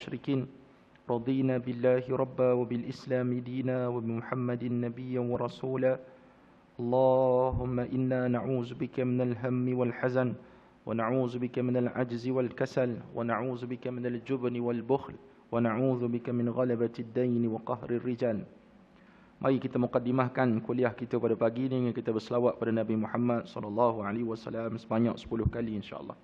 المشركين رضينا بالله ربا وبالإسلام دينا وبمحمد نبيا ورسولا اللهم إنا نعوذ بك من الهم والحزن ونعوذ بك من العجز والكسل ونعوذ بك من الجبن والبخل ونعوذ بك من غلبة الدين وقهر الرجال. Mari kita mukaddimahkan kuliah kita pada pagi ini dengan kita berselawat pada Nabi Muhammad sallallahu alaihi wasallam sebanyak 10 kali insya-Allah.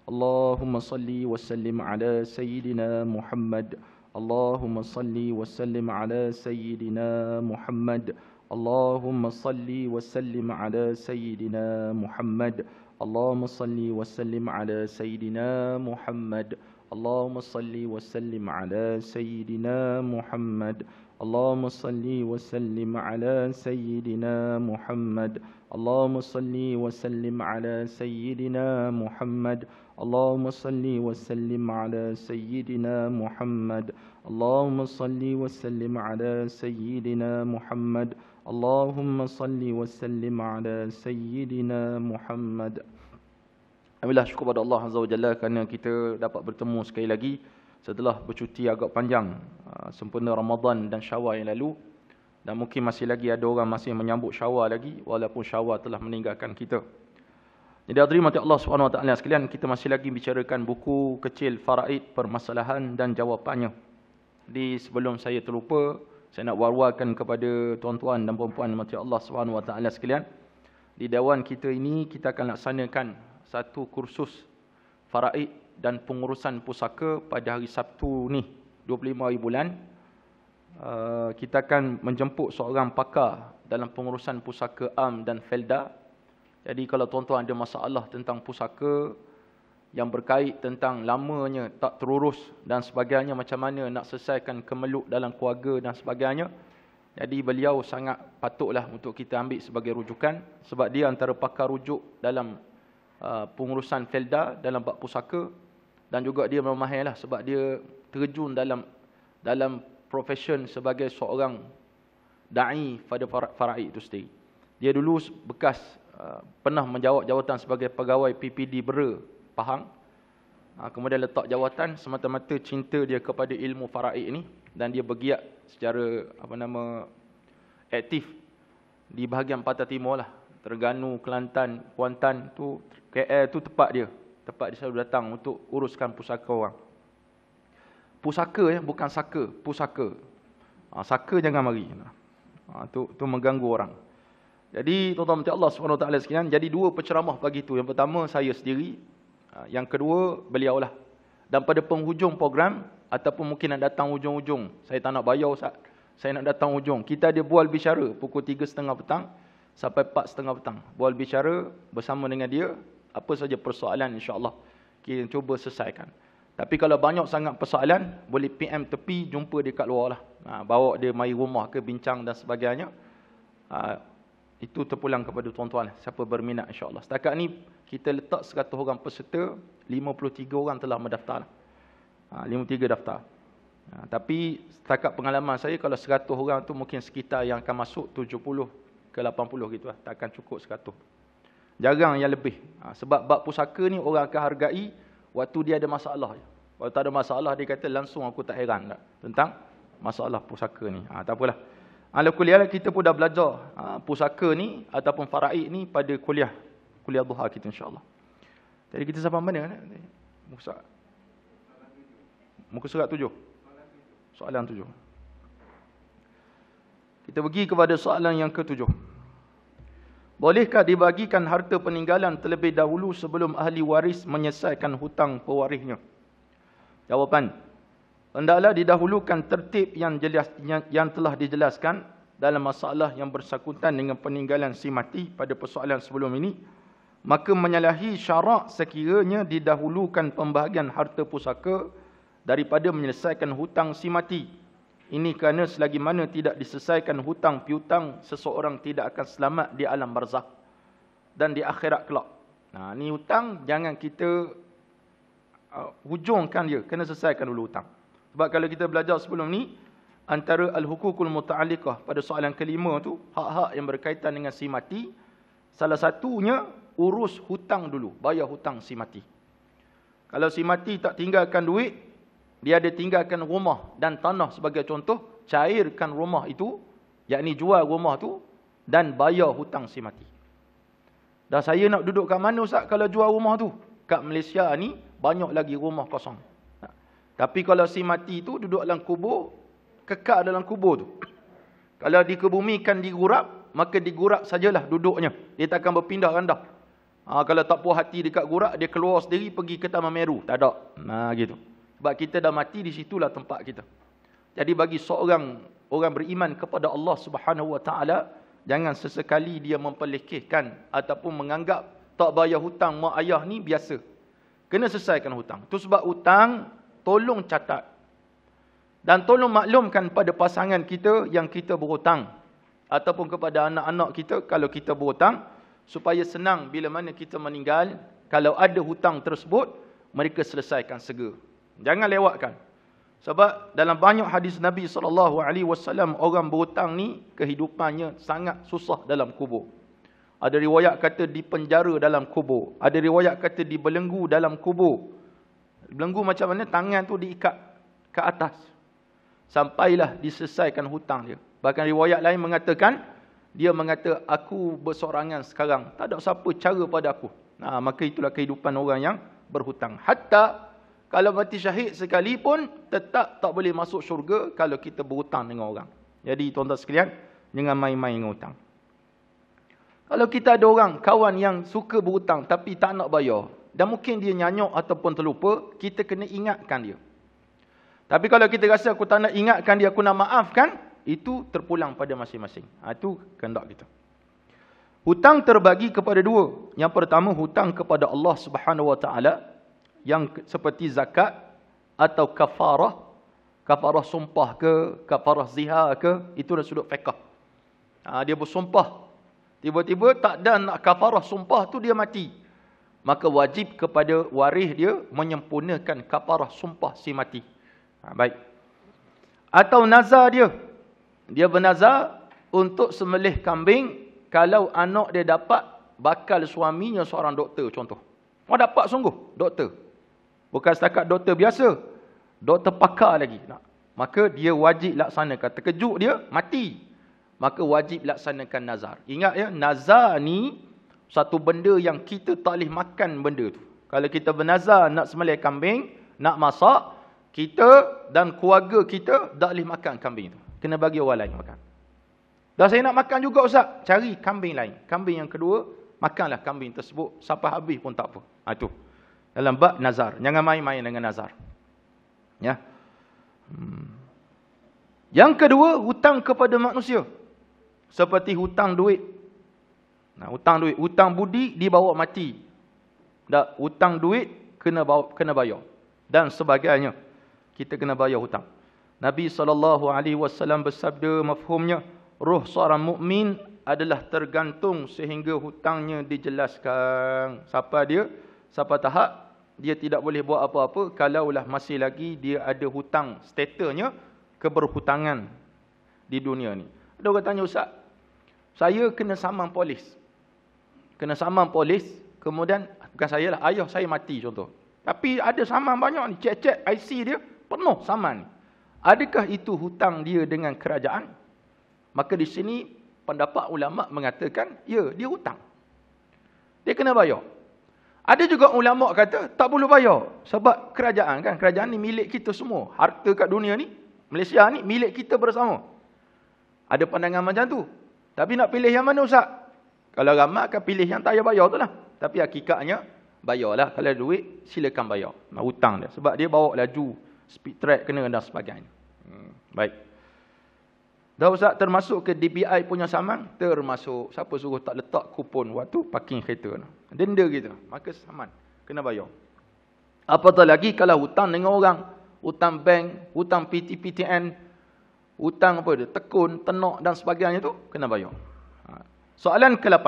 Allahumma salli wa sallim ala sayyidina Muhammad. Allahumma salli wa sallim ala sayyidina Muhammad. Allahumma salli wa sallim ala sayyidina Muhammad. Allahumma salli wa sallim ala sayyidina Muhammad. Allahumma salli wa sallim ala sayyidina Muhammad. اللهم صل وسلم على سيدنا محمد. اللهم صل وسلم على سيدنا محمد. اللهم صل وسلم على سيدنا محمد. اللهم صل وسلم على سيدنا محمد. اللهم صل وسلم على سيدنا محمد. Alhamdulillah, syukur pada Allah Azza wa Jalla kerana kita dapat bertemu sekali lagi setelah bercuti agak panjang, sempena Ramadan dan Syawal yang lalu, dan mungkin masih lagi ada orang masih menyambut Syawal lagi walaupun Syawal telah meninggalkan kita. Jadi hadirin mati Allah Subhanahu wa taala sekalian, kita masih lagi bicarakan buku kecil Faraid, permasalahan dan jawapannya. Di sebelum saya terlupa, saya nak war-warkan kepada tuan-tuan dan puan-puan mati Allah Subhanahu wa taala sekalian, di dewan kita ini kita akan laksanakan satu kursus Faraid dan pengurusan pusaka pada hari Sabtu ni 25 hari bulan. Kita akan menjemput seorang pakar dalam pengurusan pusaka am dan felda. Jadi kalau tuan-tuan ada masalah tentang pusaka yang berkait tentang lamanya tak terurus dan sebagainya, macam mana nak selesaikan kemeluk dalam keluarga dan sebagainya, jadi beliau sangat patutlah untuk kita ambil sebagai rujukan, sebab dia antara pakar rujuk dalam pengurusan felda dalam bab pusaka. Dan juga dia memahirlah sebab dia terjun dalam profession sebagai seorang da'i pada Faraid itu sendiri. Dia dulu bekas pernah menjawat jawatan sebagai pegawai PPD Bera Pahang. Kemudian letak jawatan semata-mata cinta dia kepada ilmu Faraid ini, dan dia bergiat secara aktif di bahagian Pantai Timur lah. Terengganu, Kelantan, Kuantan tu, KL tu tempat dia selalu datang untuk uruskan pusaka orang. Pusaka ya, bukan saka, pusaka. Saka jangan mari. Tu mengganggu orang. Jadi tuan-tuan macam Allah SWT sekalian, jadi dua penceramah pagi tu. Yang pertama saya sendiri, yang kedua beliau lah. Dan pada penghujung program, ataupun mungkin nak datang hujung-hujung, saya tak nak bayar Ustaz, saya nak datang hujung, kita ada bual bicara pukul 3.30 petang sampai 4.30 petang. Bual bicara bersama dengan dia, apa saja persoalan insya-Allah kita cuba selesaikan. Tapi kalau banyak sangat persoalan, boleh PM tepi, jumpa dia kat luar lah. Bawa dia mari rumah ke bincang dan sebagainya. Itu terpulang kepada tuan-tuan siapa berminat insya-Allah. Setakat ni kita letak 100 orang peserta, 53 orang telah mendaftar. 53 daftar. Tapi setakat pengalaman saya, kalau 100 orang tu mungkin sekitar yang akan masuk 70 ke 80 gitu lah. Tak akan cukup 100. Jarang yang lebih. Sebab bab pusaka ni orang akan hargai waktu dia ada masalah. Kalau tak ada masalah, dia kata langsung aku tak heran tak, tentang masalah pusaka ni. Tak apalah. Ala kuliah kita pun dah belajar pusaka ni ataupun Faraid ni pada kuliah duha kita insya-Allah. Jadi kita sampai mana? Muka surat 7. Soalan 7. Kita pergi kepada soalan yang ke-7. Bolehkah dibagikan harta peninggalan terlebih dahulu sebelum ahli waris menyelesaikan hutang pewarisnya? Jawapan, hendaklah didahulukan tertib yang telah dijelaskan dalam masalah yang bersangkutan dengan peninggalan si mati pada persoalan sebelum ini. Maka menyalahi syarak sekiranya didahulukan pembahagian harta pusaka daripada menyelesaikan hutang si mati. Ini kerana selagi mana tidak diselesaikan hutang piutang, seseorang tidak akan selamat di alam barzakh dan di akhirat kelak. Ni hutang jangan kita hujungkan dia, kena selesaikan dulu hutang. Sebab kalau kita belajar sebelum ni, antara al-hukukul muta'alliqah pada soalan kelima tu, hak-hak yang berkaitan dengan si mati, salah satunya urus hutang dulu, bayar hutang si mati. Kalau si mati tak tinggalkan duit, dia ada tinggalkan rumah dan tanah sebagai contoh, cairkan rumah itu, yakni jual rumah tu dan bayar hutang si mati. Dan saya nak duduk kat mana Ustaz kalau jual rumah tu? Kat Malaysia ni banyak lagi rumah kosong. Tapi kalau si mati tu duduk dalam kubur, kekal dalam kubur tu. Kalau dikebumikan digurap, maka digurap sajalah duduknya. Dia takkan berpindah randah. Kalau tak puas hati dekat gurak, dia keluar sendiri pergi ke Taman Meru. Tak ada. Gitu. Sebab kita dah mati, di situlah tempat kita. Jadi bagi seorang orang beriman kepada Allah Subhanahu Wa Taala, jangan sesekali dia memperlekehkan ataupun menganggap tak bayar hutang mak ayah ni biasa. Kena selesaikan hutang. Itu sebab hutang, tolong catat. Dan tolong maklumkan pada pasangan kita yang kita berhutang. Ataupun kepada anak-anak kita kalau kita berhutang. Supaya senang bila mana kita meninggal. Kalau ada hutang tersebut, mereka selesaikan segera. Jangan lewatkan. Sebab dalam banyak hadis Nabi SAW, orang berhutang ni kehidupannya sangat susah dalam kubur. Ada riwayat kata dipenjara dalam kubur. Ada riwayat kata dibelenggu dalam kubur. Belenggu macam mana? Tangan tu diikat ke atas. Sampailah diselesaikan hutang dia. Bahkan riwayat lain mengatakan, dia mengata, aku bersorangan sekarang. Tak ada siapa cara pada aku. Maka itulah kehidupan orang yang berhutang. Hatta kalau mati syahid sekalipun, tetap tak boleh masuk syurga kalau kita berhutang dengan orang. Jadi tuan-tuan sekalian, jangan main-main dengan hutang. Kalau kita ada orang, kawan yang suka berhutang tapi tak nak bayar, dan mungkin dia nyanyuk ataupun terlupa, kita kena ingatkan dia. Tapi kalau kita rasa aku tak nak ingatkan dia, aku nak maafkan, itu terpulang pada masing-masing. Itu kehendak kita. Hutang terbagi kepada dua. Yang pertama, hutang kepada Allah Subhanahu Wa Taala, yang seperti zakat atau kafarah. Kafarah sumpah ke, kafarah zihar ke, itu dah sudut fiqh. Dia bersumpah. Tiba-tiba tak ada nak kafarah sumpah tu, dia mati. Maka wajib kepada waris dia menyempurnakan kafarah sumpah si mati. Baik. Atau nazar dia. Dia bernazar untuk sembelih kambing kalau anak dia dapat bakal suaminya seorang doktor contoh. Dapat sungguh doktor. Bukan setakat doktor biasa. Doktor pakar lagi. Maka dia wajib laksanakan. Terkejut dia, mati. Maka wajib laksanakan nazar. Ingat ya, nazar ni satu benda yang kita tak boleh makan benda tu. Kalau kita bernazar nak sembelih kambing, nak masak, kita dan keluarga kita tak boleh makan kambing tu. Kena bagi orang lain makan. Dan saya nak makan juga Ustaz, cari kambing lain. Kambing yang kedua, makanlah kambing tersebut sampai habis pun tak apa. Itu dalam bab nazar. Jangan main-main dengan nazar. Ya. Yang kedua, hutang kepada manusia. Seperti hutang duit. Hutang duit, hutang budi dibawa mati. Dan hutang duit kena bayar dan sebagainya. Kita kena bayar hutang. Nabi SAW bersabda, mafhumnya, roh seorang mukmin adalah tergantung sehingga hutangnya dijelaskan. Siapa dia? Siapa tahap dia tidak boleh buat apa-apa kalaulah masih lagi dia ada hutang, statusnya keberhutangan di dunia ni. Ada orang tanya, Ustaz, saya kena saman polis. Kena saman polis, kemudian bukan saya lah, ayah saya mati contoh. Tapi ada saman banyak ni, cek-cek IC dia penuh saman ni. Adakah itu hutang dia dengan kerajaan? Maka di sini pendapat ulama mengatakan, ya, dia hutang. Dia kena bayar. Ada juga ulama kata tak perlu bayar sebab kerajaan kan, kerajaan ni milik kita semua. Harta kat dunia ni, Malaysia ni milik kita bersama. Ada pandangan macam tu. Tapi nak pilih yang mana Ustaz? Kalau ramai akan pilih yang tak payah bayar tu lah. Tapi hakikatnya bayarlah. Kalau ada duit silakan bayar. Nak hutang dia sebab dia bawa laju speed track kena dan sebagainya. Baik. Dah Ustaz termasuk ke DBI punya saman? Termasuk. Siapa suruh tak letak kupon waktu parking kereta? Denda kita. Maka saman. Kena bayar. Apatah lagi kalau hutang dengan orang. Hutang bank, hutang PTN, hutang apa dia, tekun, tenok dan sebagainya tu kena bayar. Soalan ke-8.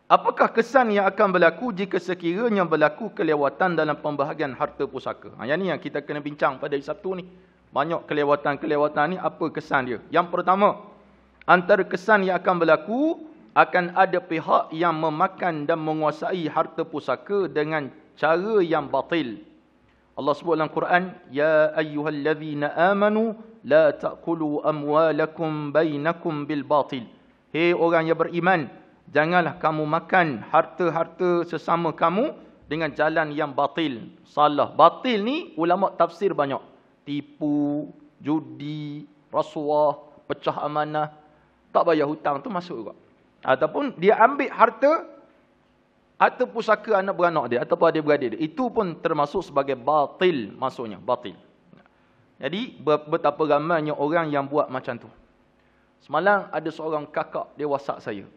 Apakah kesan yang akan berlaku jika sekiranya berlaku kelewatan dalam pembahagian harta pusaka? Yang ni yang kita kena bincang pada hari Sabtu ni. Banyak kelewatan-kelewatan ni, apa kesan dia? Yang pertama, antara kesan yang akan berlaku, akan ada pihak yang memakan dan menguasai harta pusaka dengan cara yang batil. Allah sebut dalam Quran, ya ayyuhallazina amanu la ta'kulu amwalakum bainakum bil batil. Hei orang yang beriman, janganlah kamu makan harta-harta sesama kamu dengan jalan yang batil. Salah. Batil ni ulama tafsir banyak. Tipu, judi, rasuah, pecah amanah, tak bayar hutang tu masuk juga. Ataupun dia ambil harta pusaka anak beranak dia ataupun adik-beradik dia. Itu pun termasuk sebagai batil masuknya. Batil. Jadi betapa ramainya orang yang buat macam tu. Semalam ada seorang kakak, dia WhatsApp saya.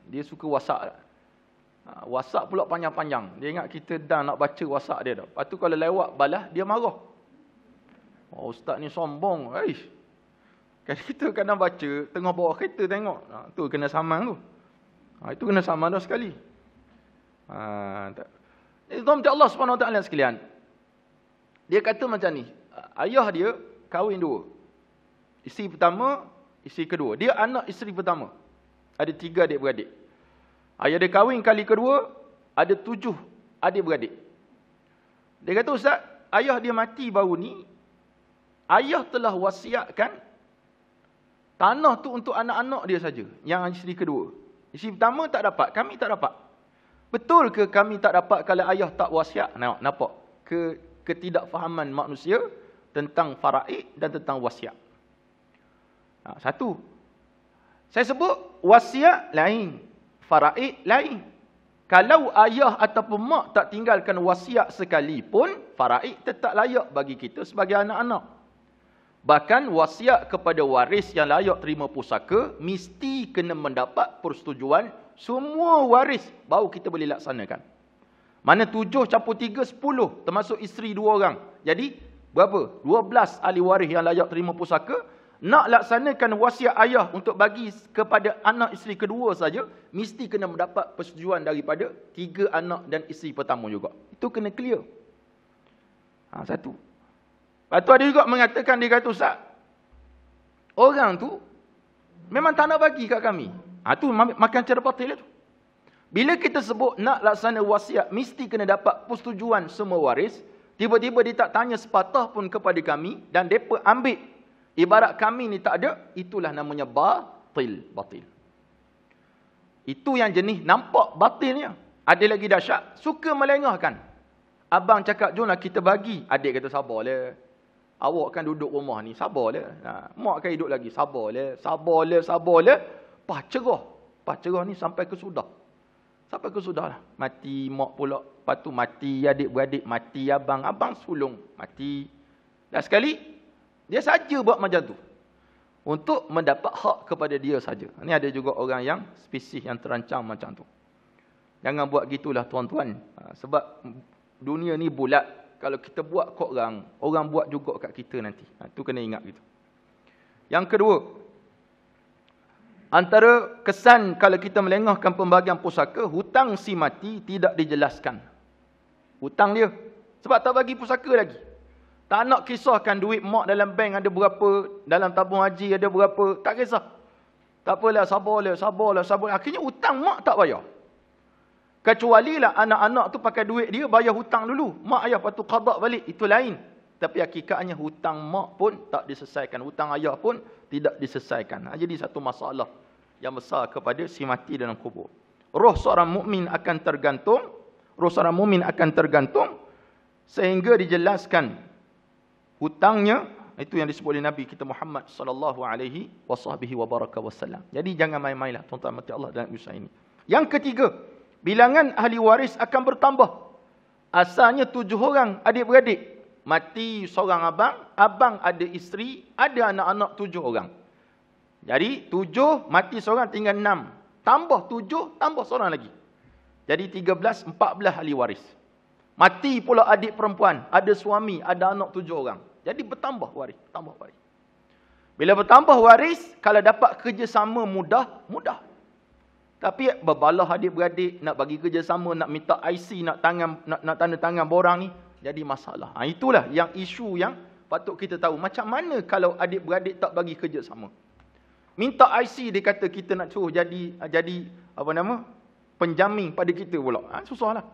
Dia suka WhatsApp. WhatsApp pula panjang-panjang. Dia ingat kita dah nak baca WhatsApp dia dah. Lepas tu kalau lewat balas, dia marah. Oh, ustaz ni sombong. Kan kita kadang baca, tengah bawa kereta tengok. Tu kena saman tu. Itu kena saman dah sekali. Itu Allah SWT sekalian. Dia kata macam ni. Ayah dia kahwin dua. Isteri pertama, isteri kedua. Dia anak isteri pertama. Ada 3 adik-beradik. Ayah dia kahwin kali kedua, ada 7 adik-beradik. Dia kata, ustaz, ayah dia mati baru ni, ayah telah wasiatkan tanah tu untuk anak-anak dia saja, yang isteri kedua. Isteri pertama tak dapat, kami tak dapat. Betul ke kami tak dapat kalau ayah tak wasiat? Nampak ketidakfahaman manusia tentang faraid dan tentang wasiat. Satu, saya sebut wasiat lain, faraid lain. Kalau ayah ataupun mak tak tinggalkan wasiat sekalipun, faraid tetap layak bagi kita sebagai anak-anak. Bahkan wasiat kepada waris yang layak terima pusaka mesti kena mendapat persetujuan semua waris, baru kita boleh laksanakan. Mana 7 campur 3, 10, termasuk isteri 2 orang. Jadi berapa? 12 ahli waris yang layak terima pusaka. Nak laksanakan wasiat ayah untuk bagi kepada anak isteri kedua saja, mesti kena mendapat persetujuan daripada 3 anak dan isteri pertama juga. Itu kena clear. Satu. Lepas tu ada juga mengatakan, dia kata, ustaz, orang tu memang tak nak bagi kat kami. Tu makan cara batil tu. Bila kita sebut nak laksana wasiat, mesti kena dapat persetujuan semua waris. Tiba-tiba dia tak tanya sepatah pun kepada kami, dan mereka ambil ibarat kami ni tak ada, itulah namanya batil. Batil. Itu yang jenis nampak batilnya. Ada lagi dahsyat, suka melengahkan. Abang cakap, jomlah kita bagi. Adik kata, sabarlah. Awak kan duduk rumah ni, sabarlah. Mak kan hidup lagi, sabarlah. Sabarlah. Pas cerah ni sampai ke sudah. Sampai ke sudah lah. Mati mak pula. Lepas tu mati adik-beradik, mati abang sulung, mati. Dan sekali, dia saja buat macam tu. Untuk mendapat hak kepada dia saja. Ini ada juga orang yang spesies yang terancam macam tu. Jangan buat gitulah tuan-tuan. Sebab dunia ni bulat. Kalau kita buat kat orang buat juga kat kita nanti. Itu kena ingat gitu. Yang kedua, antara kesan kalau kita melengahkan pembagian pusaka, hutang si mati tidak dijelaskan. Hutang dia. Sebab tak bagi pusaka lagi. Tak nak kisahkan duit mak dalam bank ada berapa, dalam tabung haji ada berapa. Tak kisah. Tak apalah, sabarlah. Akhirnya hutang mak tak bayar. Kecuali lah anak-anak tu pakai duit dia bayar hutang dulu. Mak ayah lepas tu qada balik. Itu lain. Tapi hakikatnya hutang mak pun tak diselesaikan. Hutang ayah pun tidak diselesaikan. Jadi satu masalah yang besar kepada si mati dalam kubur. Roh seorang mukmin akan tergantung. Sehingga dijelaskan hutangnya. Itu yang disebut oleh Nabi kita Muhammad sallallahu alaihi wasallam. Jadi jangan main-mainlah tuan-tuan mati Allah dalam usaha ini. Yang ketiga, bilangan ahli waris akan bertambah. Asalnya 7 orang adik-beradik. Mati seorang abang ada isteri, ada anak-anak 7 orang. Jadi 7, mati seorang tinggal 6. Tambah 7, tambah seorang lagi. Jadi 13, 14 ahli waris. Mati pula adik perempuan, ada suami, ada anak 7 orang. Jadi bertambah waris. Bila bertambah waris, kalau dapat kerjasama mudah. Tapi berbalah adik-beradik, nak bagi kerjasama, nak minta IC, nak tanda tangan borang ni, jadi masalah. Itulah yang isu yang patut kita tahu. Macam mana kalau adik-beradik tak bagi kerjasama? Minta IC, dia kata kita nak suruh jadi penjamin pada kita pula. Susahlah.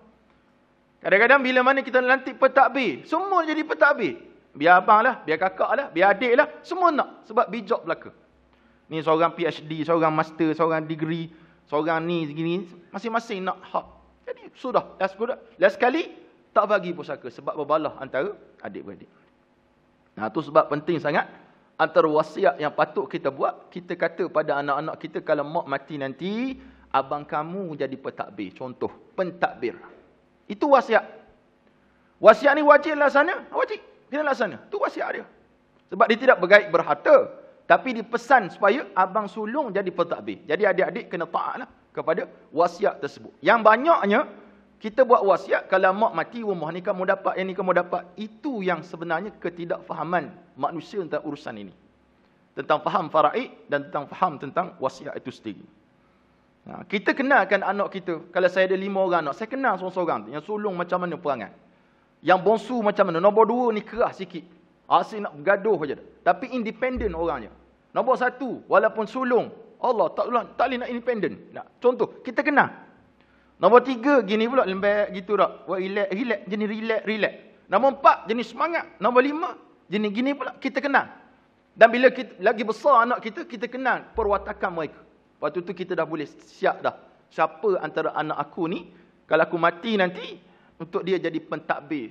Kadang-kadang bila mana kita lantik pentadbir, semua jadi pentadbir. Biar abang lah, biar kakak lah, biar adik lah, semua nak. Sebab bijak belaka. Ni seorang PhD, seorang master, seorang degree, seorang ni, segini, masing-masing nak hak. Jadi sudah, last sekali, tak bagi pusaka. Sebab berbalah antara adik-beradik. Nah, tu sebab penting sangat. Antara wasiat yang patut kita buat, kita kata pada anak-anak kita, kalau mak mati nanti, abang kamu jadi pentadbir. Contoh, pentadbir. Itu wasiat. Wasiat ni wajib laksana. Wajib. Kena laksana. Itu wasiat dia. Sebab dia tidak bergaib berharta. Tapi dipesan supaya abang sulung jadi pentadbir. Jadi adik-adik kena taatlah kepada wasiat tersebut. Yang banyaknya, kita buat wasiat, kalau mak mati, rumah ni kamu dapat, yang ni kamu dapat. Itu yang sebenarnya ketidakfahaman manusia tentang urusan ini. Tentang faham faraid dan tentang faham tentang wasiat itu sendiri. Nah, kita kenalkan anak kita. Kalau saya ada 5 orang anak, saya kenal seorang-seorang. Yang sulung macam mana perangai. Yang bongsu macam mana. Nombor 2 ni keras sikit. Asyik nak bergaduh je. Tapi independen orangnya. Nombor 1, walaupun sulung, Allah tak boleh nak independen. Nah, contoh, kita kenal. Nombor 3, gini pula lembek gitu tak. Relax, jenis relax. Nombor 4, jenis semangat. Nombor 5, jenis gini pula, kita kenal. Dan bila kita, lagi besar anak kita, kita kenal perwatakan mereka. Waktu tu kita dah boleh siap dah. Siapa antara anak aku ni, kalau aku mati nanti, untuk dia jadi pentadbir.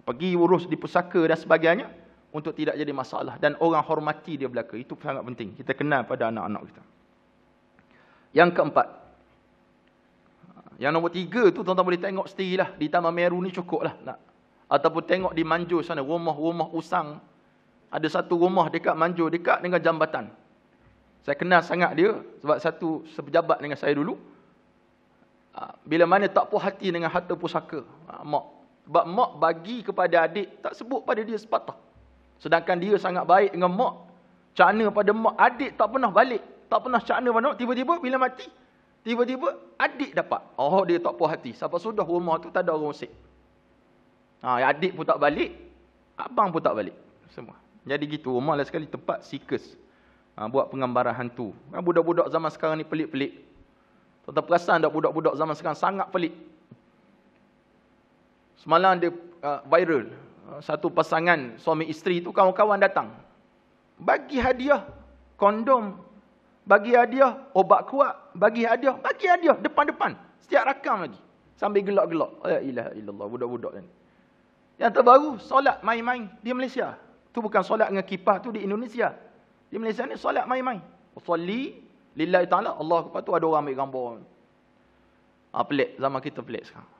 Pergi urus di pusaka dan sebagainya, untuk tidak jadi masalah. Dan orang hormati dia belaka. Itu sangat penting. Kita kenal pada anak-anak kita. Yang keempat. Yang nombor 3 tu, tuan-tuan boleh tengok sendirilah. Di Taman Meru ni cukup lah. Nak. Ataupun tengok di Manjur sana, rumah-rumah usang. Ada satu rumah dekat Manjur, dekat dengan jambatan. Saya kenal sangat dia sebab satu sepejabat dengan saya dulu. Bila mana tak puas hati dengan harta pusaka mak. Sebab mak bagi kepada adik, tak sebut pada dia sepatah. Sedangkan dia sangat baik dengan mak. Cakna pada mak, adik tak pernah balik. Tak pernah cakna pada mak. Tiba-tiba bila mati, tiba-tiba adik dapat. Oh, dia tak puas hati. Sampai sudah rumah tu tak ada orang usik. Adik pun tak balik, abang pun tak balik. Semua. Jadi gitu, rumah lah sekali tempat sikus. Buat penggambaran hantu. Budak-budak zaman sekarang ni pelik-pelik. Tuan-tuan perasan tak budak-budak zaman sekarang sangat pelik. Semalam dia viral. Satu pasangan suami isteri tu, kawan-kawan datang. Bagi hadiah kondom. Bagi hadiah obat kuat. Bagi hadiah depan-depan. Setiap rakam lagi. Sambil gelak-gelak. Ya ilaha illallah, budak-budak ni. Yang terbaru, solat main-main di Malaysia. Tu bukan solat dengan kipah, tu di Indonesia. Di Malaysia ni solat main-main. Usolli lillahi ta'ala, Allah kepada tu ada orang ambil gambar. Pelik, zaman kita pelik sekarang.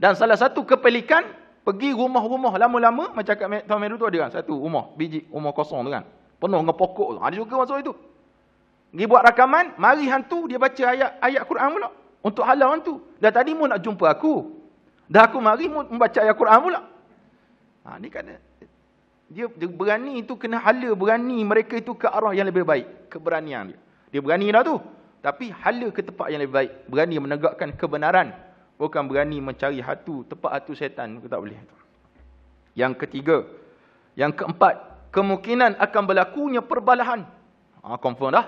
Dan salah satu kepelikan, pergi rumah-rumah lama-lama, macam kat Taman Meru tu ada kan, satu rumah, biji rumah kosong tu kan. Penuh dengan pokok tu. Dia juga masuk itu. Pergi buat rakaman, mari hantu, dia baca ayat Quran pula. Untuk halau hantu. Dah tadi mu nak jumpa aku. Dah aku mari mu membaca ayat Quran pula. Ni kata, dia berani itu kena hala berani mereka itu ke arah yang lebih baik. Keberanian dia. Dia berani dah tu. Tapi hala ke tempat yang lebih baik. Berani menegakkan kebenaran. Bukan berani mencari hatu, tempat hatu syaitan. Tak boleh. Yang ketiga. Yang keempat. Kemungkinan akan berlakunya perbalahan. Confirm dah.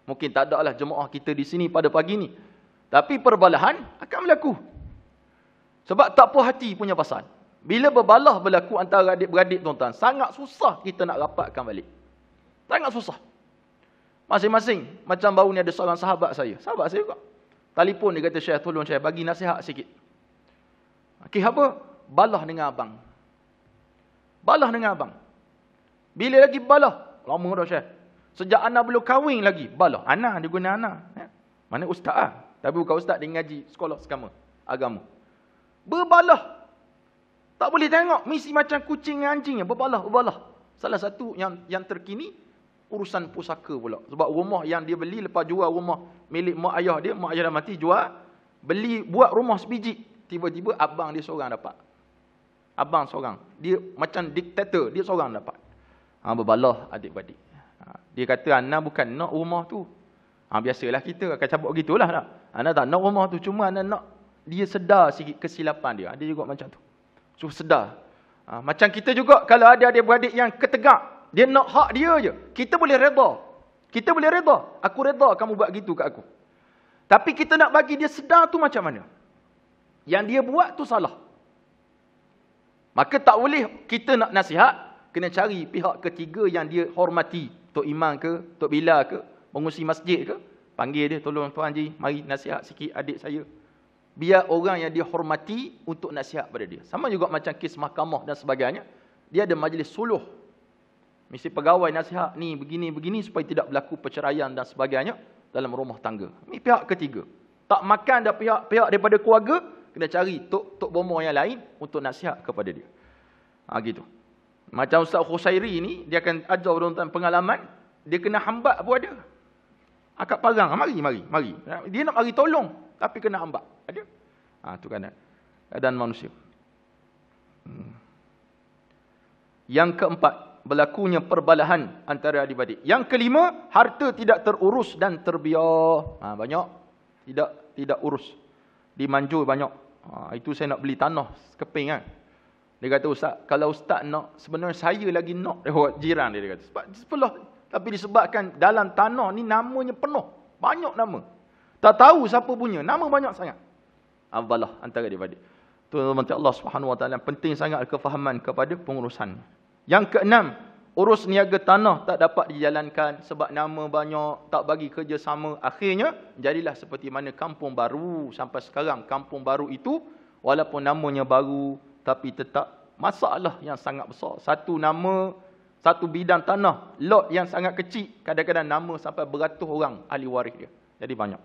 Mungkin tak ada lah jemaah kita di sini pada pagi ni. Tapi perbalahan akan berlaku. Sebab tak puas hati punya pasal. Bila berbalah berlaku antara adik-beradik tuan-tuan, sangat susah kita nak rapatkan balik. Sangat susah. Masing-masing. Macam baru ni ada seorang sahabat saya. Sahabat saya juga. Telefon dia kata, Syekh tolong Syekh bagi nasihat sikit. Apa? Balah dengan abang. Balah dengan abang. Bila lagi balah? Lama dah Syekh. Sejak anak belum kahwin lagi, balah. Anak, dia guna anak. Mana ustaz lah. Tapi bukan ustaz, dia ngaji sekolah agama. Berbalah. Tak boleh tengok. Mesti macam kucing dengan anjing. Berbalah. Salah satu yang terkini, urusan pusaka pula. Sebab rumah yang dia beli, lepas jual rumah milik mak ayah dia, mak ayah dah mati, jual. Beli, buat rumah sebiji. Tiba-tiba abang dia seorang dapat. Abang seorang. Dia macam diktator. Dia seorang dapat. Berbalah adik-beradik. Dia kata, Ana bukan nak rumah tu. Biasalah kita akan cabut gitulah. Ana tak nak rumah tu. Cuma Ana nak dia sedar sikit kesilapan dia. Dia juga macam tu. So sedar. Macam kita juga, kalau ada adik-beradik yang ketegak, dia nak hak dia je. Kita boleh reda. Kita boleh reda. Aku reda kamu buat gitu kat aku. Tapi kita nak bagi dia sedar tu macam mana? yang dia buat tu salah. Maka tak boleh kita nak nasihat, kena cari pihak ketiga yang dia hormati. Tok Imam ke, Tok Bilal ke, pengurusi masjid ke, panggil dia, tolong Tuan Haji, mari nasihat sikit adik saya. Biar orang yang dia hormati untuk nasihat pada dia. Sama juga macam kes mahkamah dan sebagainya. Dia ada majlis suluh. Mesti pegawai nasihat, ni begini-begini supaya tidak berlaku perceraian dan sebagainya dalam rumah tangga. Ini pihak ketiga. Tak makan dah pihak daripada keluarga, kena cari tok bomo yang lain untuk nasihat kepada dia. Gitu. Macam Ustaz Khusairi ni, dia akan ajar tentang pengalaman, dia kena hambat pun ada. Akak parang, mari. Dia nak mari tolong, tapi kena hambat. Ada. Tu keadaan manusia. Yang keempat, berlakunya perbalahan antara adik-beradik. Yang kelima, harta tidak terurus dan terbiar. Banyak tidak urus. Dimanjur banyak. Itu saya nak beli tanah keping kan. Dia kata, Ustaz, kalau Ustaz nak, sebenarnya saya lagi nak jiran dia kata. Sebab tapi disebabkan dalam tanah ni namanya penuh. Banyak nama. Tak tahu siapa punya. Nama banyak sangat. Balah antara adik-beradik. Tuan-tuan Allah Subhanahu Wa Taala, penting sangat kefahaman kepada pengurusan. Yang keenam, urus niaga tanah tak dapat dijalankan sebab nama banyak, tak bagi kerjasama. Akhirnya, jadilah seperti mana kampung baru sampai sekarang. Kampung baru itu, walaupun namanya baru, tapi tetap masalah yang sangat besar. Satu nama, satu bidang tanah, lot yang sangat kecil, kadang-kadang nama sampai beratus orang ahli waris dia. Jadi banyak.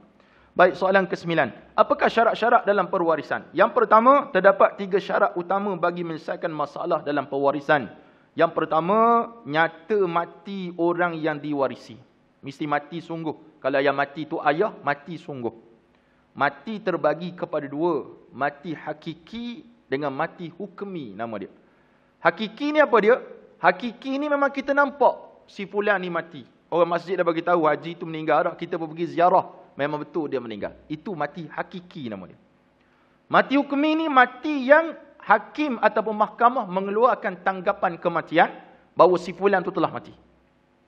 Baik, soalan ke-9. Apakah syarat-syarat dalam perwarisan? Yang pertama, terdapat 3 syarat utama bagi menyelesaikan masalah dalam perwarisan. Yang pertama, nyata mati orang yang diwarisi. Mesti mati sungguh. Kalau yang mati itu ayah, mati sungguh. Mati terbagi kepada 2. Mati hakiki dengan mati hukmi nama dia. Hakiki ni apa dia? Hakiki ni memang kita nampak si fulan ni mati. Orang masjid dah bagi tahu haji itu meninggal dah, kita pun pergi ziarah, memang betul dia meninggal. Itu mati hakiki nama dia. Mati hukmi ni mati yang hakim ataupun mahkamah mengeluarkan tanggapan kematian bahawa si fulan tu telah mati.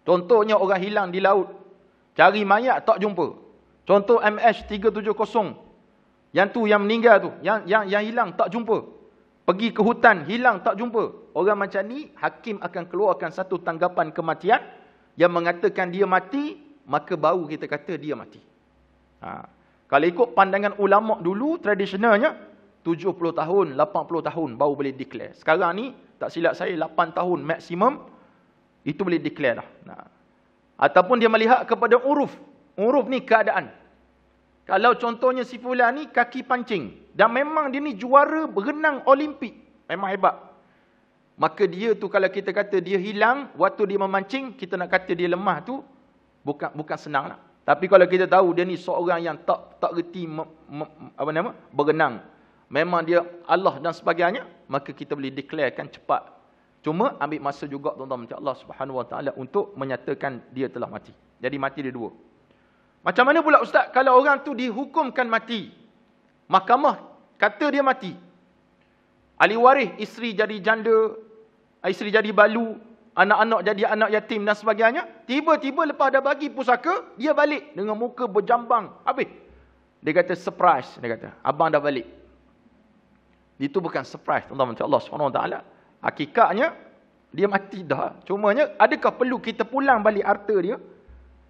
Contohnya orang hilang di laut, cari mayat tak jumpa. Contoh MH370. Yang tu yang meninggal tu, yang hilang tak jumpa. Pergi ke hutan, hilang tak jumpa. Orang macam ni, hakim akan keluarkan satu tanggapan kematian yang mengatakan dia mati, maka baru kita kata dia mati. Kalau ikut pandangan ulama dulu, tradisionalnya 70 tahun, 80 tahun baru boleh declare. Sekarang ni, tak silap saya, 8 tahun maksimum, itu boleh declare dah. Ataupun dia melihat kepada uruf. Uruf ni keadaan. Kalau contohnya si fulan ni kaki pancing, dan memang dia ni juara berenang Olimpik, memang hebat. Maka dia tu kalau kita kata dia hilang, waktu dia memancing, kita nak kata dia lemah tu, bukan senang lah. Tapi kalau kita tahu dia ni seorang yang tak reti berenang, memang dia Allah dan sebagainya, maka kita boleh declarekan cepat. Cuma ambil masa juga tuan-tuan Allah Subhanahu Wa Taala untuk menyatakan dia telah mati. Jadi mati dia 2. Macam mana pula Ustaz kalau orang tu dihukumkan mati? Mahkamah kata dia mati. Ahli waris, isteri jadi janda, isteri jadi balu, anak-anak jadi anak yatim dan sebagainya. Tiba-tiba lepas dah bagi pusaka, dia balik dengan muka berjambang. Habis. Dia kata surprise, dia kata, abang dah balik. Itu bukan surprise, tuan-tuan Allah SWT. Hakikatnya dia mati dah. Cumanya adakah perlu kita pulang balik harta dia?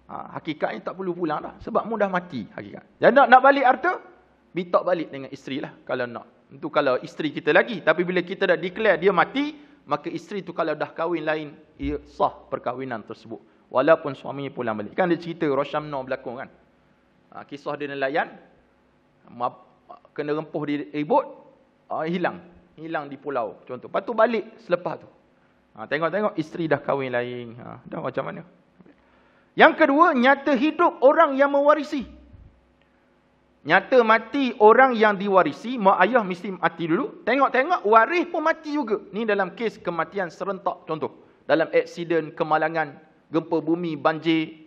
Hakikatnya tak perlu pulang dah. Sebab mu dah mati hakikat. Jadi nak balik harta, minta balik dengan isteri lah. Kalau nak. Itu kalau isteri kita lagi. Tapi bila kita dah declare dia mati, maka isteri tu kalau dah kahwin lain, ia sah perkahwinan tersebut. Walaupun suaminya pulang balik. Kan dia cerita Roshamno berlakon kan. Kisah dia nelayan, kena rempuh di bot, hilang di pulau. Contoh. Lepas tu balik selepas tu. Tengok-tengok isteri dah kahwin lain. Dah macam mana? Yang kedua, nyata hidup orang yang mewarisi. Nyata mati orang yang diwarisi, mak ayah mesti mati dulu. Tengok-tengok waris pun mati juga. Ni dalam kes kematian serentak contoh. Dalam aksiden, kemalangan, gempa bumi, banjir.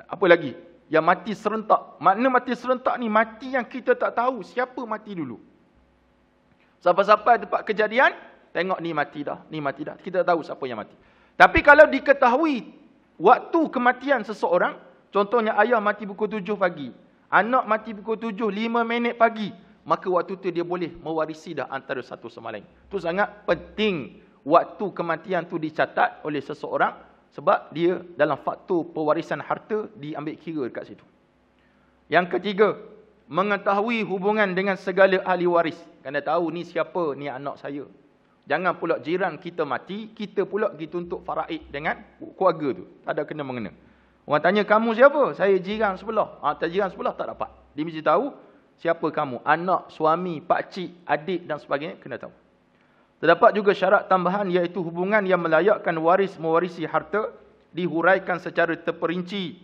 Apa lagi? Yang mati serentak. Makna mati serentak ni mati yang kita tak tahu siapa mati dulu. Sampai-sampai tempat kejadian, tengok ni mati dah, ni mati dah. Kita tak tahu siapa yang mati. Tapi kalau diketahui waktu kematian seseorang, contohnya ayah mati pukul 7 pagi, anak mati pukul 7, 5 minit pagi, maka waktu tu dia boleh mewarisi dah antara satu sama lain. Itu sangat penting waktu kematian tu dicatat oleh seseorang, sebab dia dalam faktor pewarisan harta diambil kira dekat situ. Yang ketiga, mengetahui hubungan dengan segala ahli waris. Kena tahu ni siapa, ni anak saya. Jangan pula jiran kita mati, kita pula pergi tuntut faraid dengan keluarga tu. Tak ada kena-mengena. Orang tanya, kamu siapa? Saya jiran sebelah. Tak jiran sebelah, tak dapat. Dia mesti tahu siapa kamu. Anak, suami, pakcik, adik dan sebagainya, kena tahu. Terdapat juga syarat tambahan, iaitu hubungan yang melayakkan waris mewarisi harta dihuraikan secara terperinci.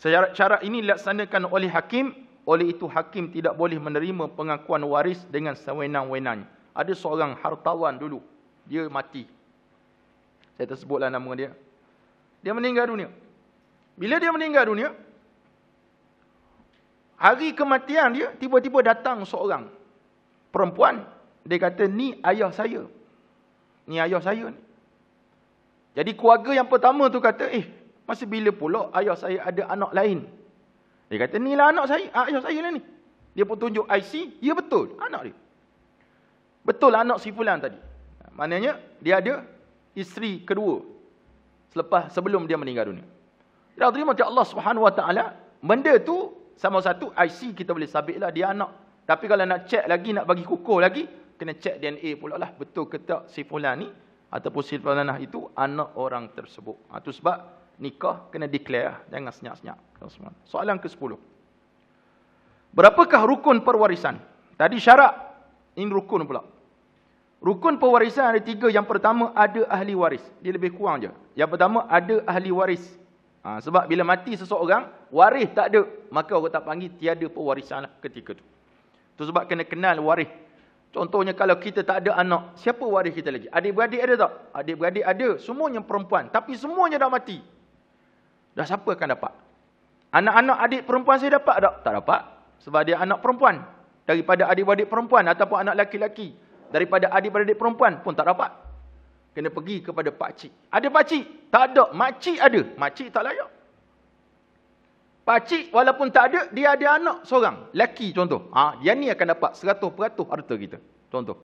Syarat ini dilaksanakan oleh hakim. Oleh itu hakim tidak boleh menerima pengakuan waris dengan sewenang-wenangnya. Ada seorang hartawan dulu, dia mati. Saya tersebutlah nama dia. Dia meninggal dunia. Bila dia meninggal dunia, hari kematian dia, tiba-tiba datang seorang perempuan. Dia kata, ni ayah saya. Ni ayah saya ni. Jadi keluarga yang pertama tu kata, masa bila pula ayah saya ada anak lain? Dia kata, ni lah anak saya, ayah saya lah ni. Dia pun tunjuk IC, ya betul, anak dia. Betul anak si fulan tadi. Maknanya, dia ada isteri kedua sebelum dia meninggal dunia. Dia terima macam Allah Subhanahu Wa Taala, benda tu sama satu IC kita boleh sabitlah dia anak. Tapi kalau nak cek lagi, nak bagi kukuh lagi, kena cek DNA pula lah. Betul ke tak si fulan ni ataupun si fulanah itu anak orang tersebut. Itu sebab nikah kena declare, jangan senyap-senyap. Soalan ke-10. Berapakah rukun perwarisan? Tadi syarat, ini rukun pula. Rukun pewarisan ada 3. Yang pertama, ada ahli waris. Dia lebih kurang je. Yang pertama, ada ahli waris. Sebab bila mati seseorang, waris tak ada, maka orang tak panggil tiada pewarisan lah ketika tu. Itu sebab kena kenal waris. Contohnya kalau kita tak ada anak, siapa waris kita lagi? Adik-beradik ada tak? Adik-beradik ada, semuanya perempuan. Tapi semuanya dah mati. Dah siapa akan dapat? Anak-anak adik perempuan saya dapat tak? Tak dapat. Sebab dia anak perempuan. Daripada adik-beradik perempuan ataupun anak laki-laki. Daripada adik-beradik perempuan pun tak dapat. Kena pergi kepada pakcik. Ada pakcik? Tak ada. Makcik ada. Makcik tak layak. Pakcik walaupun tak ada, dia ada anak seorang. Laki contoh. Dia ni akan dapat 100% harta kita. Contoh.